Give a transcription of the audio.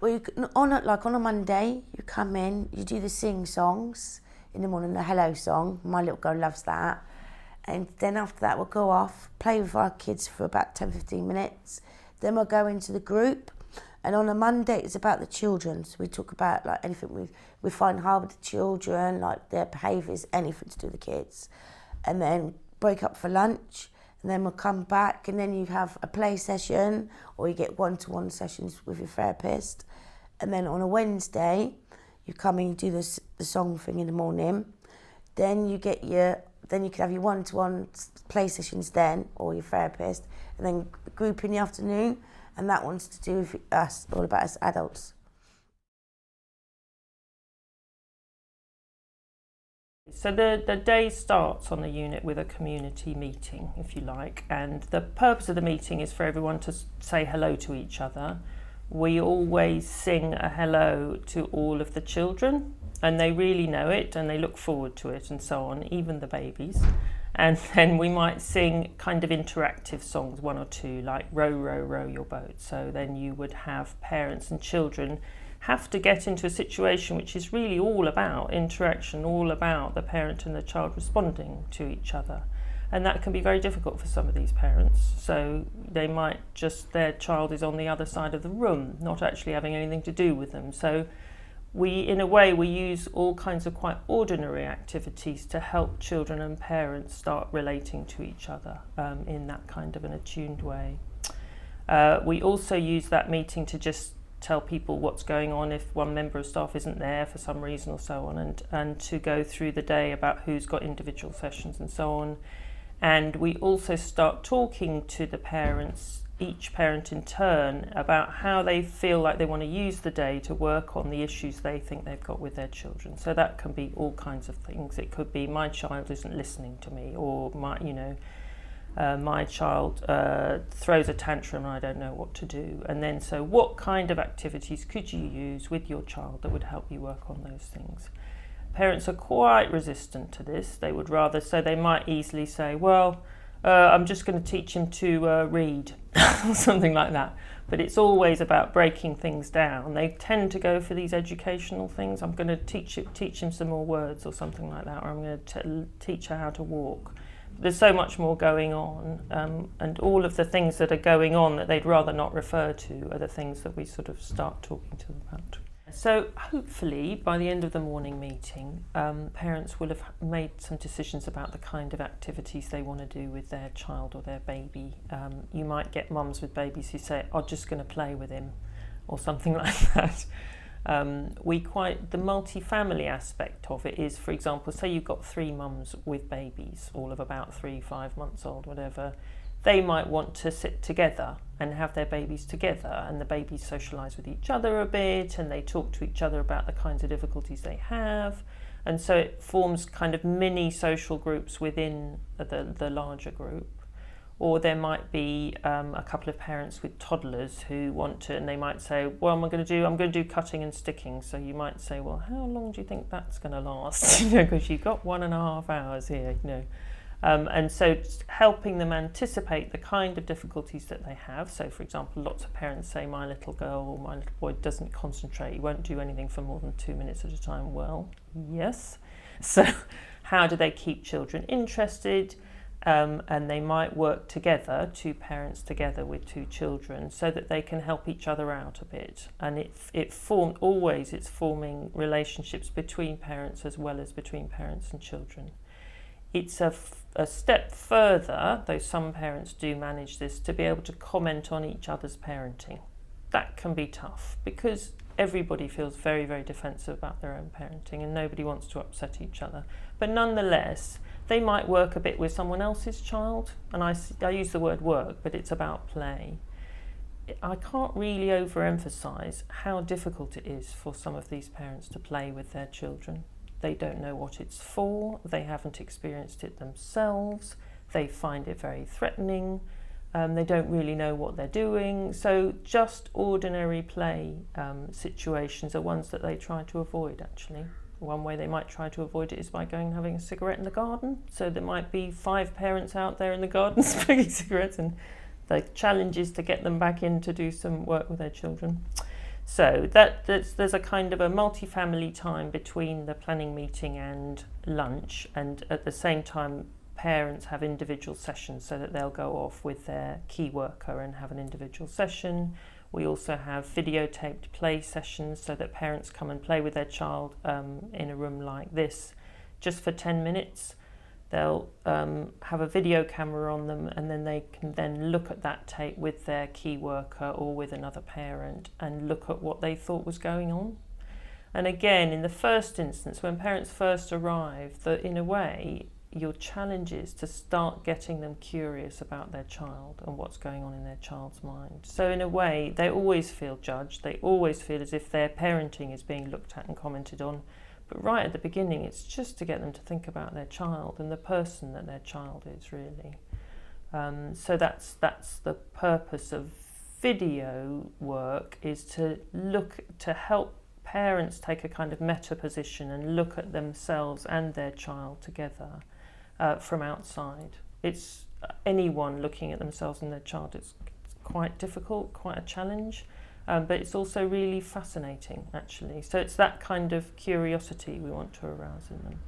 Well, on a Monday, you come in, you do the sing songs in the morning, the hello song. My little girl loves that. And then after that, we'll go off, play with our kids for about 10-15 minutes. Then we'll go into the group. And on a Monday, it's about the children. So we talk about like anything we find hard with the children, like their behaviours, anything to do with the kids. And then break up for lunch. And then we'll come back, and then you have a play session, or you get one-to-one sessions with your therapist. And then on a Wednesday, you come in, you do the song thing in the morning. Then you can have your one-to-one play sessions then, or your therapist, and then group in the afternoon, and that one's to do with us, all about us adults. So the day starts on the unit with a community meeting, if you like, and the purpose of the meeting is for everyone to say hello to each other. We always sing a hello to all of the children, and they really know it and they look forward to it and so on, even the babies. And then we might sing kind of interactive songs, one or two, like row, row, row your boat. So then you would have parents and children have to get into a situation which is really all about interaction, all about the parent and the child responding to each other. And that can be very difficult for some of these parents. So they might their child is on the other side of the room, not actually having anything to do with them. So in a way, we use all kinds of quite ordinary activities to help children and parents start relating to each other in that kind of an attuned way. We also use that meeting to just tell people what's going on if one member of staff isn't there for some reason or so on, and to go through the day about who's got individual sessions and so on. And we also start talking to the parents, each parent in turn, about how they feel like they want to use the day to work on the issues they think they've got with their children. So that can be all kinds of things. It could be my child isn't listening to me, or my child throws a tantrum and I don't know what to do. And then so what kind of activities could you use with your child that would help you work on those things? Parents are quite resistant to this. They would rather, so they might easily say, well, I'm just going to teach him to read, or something like that. But it's always about breaking things down. They tend to go for these educational things. I'm going to teach him some more words or something like that, or I'm going to teach her how to walk. There's so much more going on, and all of the things that are going on that they'd rather not refer to are the things that we sort of start talking to them about. So hopefully by the end of the morning meeting, parents will have made some decisions about the kind of activities they want to do with their child or their baby. You might get mums with babies who say, I'm just going to play with him, or something like that. The multi-family aspect of it is, for example, say you've got 3 mums with babies, all of about 3-5 months old, whatever. They might want to sit together and have their babies together, and the babies socialise with each other a bit, and they talk to each other about the kinds of difficulties they have, and so it forms kind of mini social groups within the larger group. Or there might be a couple of parents with toddlers who want to, and they might say, well, I'm going to do cutting and sticking. So you might say, well, how long do you think that's going to last? Because you've got 1.5 hours here, and so helping them anticipate the kind of difficulties that they have. So, for example, lots of parents say, my little girl or my little boy doesn't concentrate, he won't do anything for more than 2 minutes at a time. Well, yes. So how do they keep children interested? And they might work together, 2 parents together with 2 children, so that they can help each other out a bit. And it's forming relationships between parents as well as between parents and children. It's a step further, though some parents do manage this, to be able to comment on each other's parenting. That can be tough because everybody feels very, very defensive about their own parenting and nobody wants to upset each other. But nonetheless, they might work a bit with someone else's child, and I use the word work, but it's about play. I can't really overemphasize how difficult it is for some of these parents to play with their children. They don't know what it's for, they haven't experienced it themselves, they find it very threatening, they don't really know what they're doing. So just ordinary play situations are ones that they try to avoid, actually. One way they might try to avoid it is by going and having a cigarette in the garden. So there might be 5 parents out there in the garden smoking cigarettes, and the challenge is to get them back in to do some work with their children. So there's a kind of a multi-family time between the planning meeting and lunch, and at the same time parents have individual sessions, so that they'll go off with their key worker and have an individual session. We also have videotaped play sessions, so that parents come and play with their child in a room like this just for 10 minutes. They'll have a video camera on them, and then they can then look at that tape with their key worker or with another parent and look at what they thought was going on. And again, in the first instance, when parents first arrive, in a way, your challenge is to start getting them curious about their child and what's going on in their child's mind. So in a way, they always feel judged. They always feel as if their parenting is being looked at and commented on. But right at the beginning, it's just to get them to think about their child and the person that their child is, really. So that's the purpose of video work, is to help parents take a kind of meta position and look at themselves and their child together from outside. It's anyone looking at themselves and their child. It's quite difficult, quite a challenge. But it's also really fascinating, actually. So it's that kind of curiosity we want to arouse in them.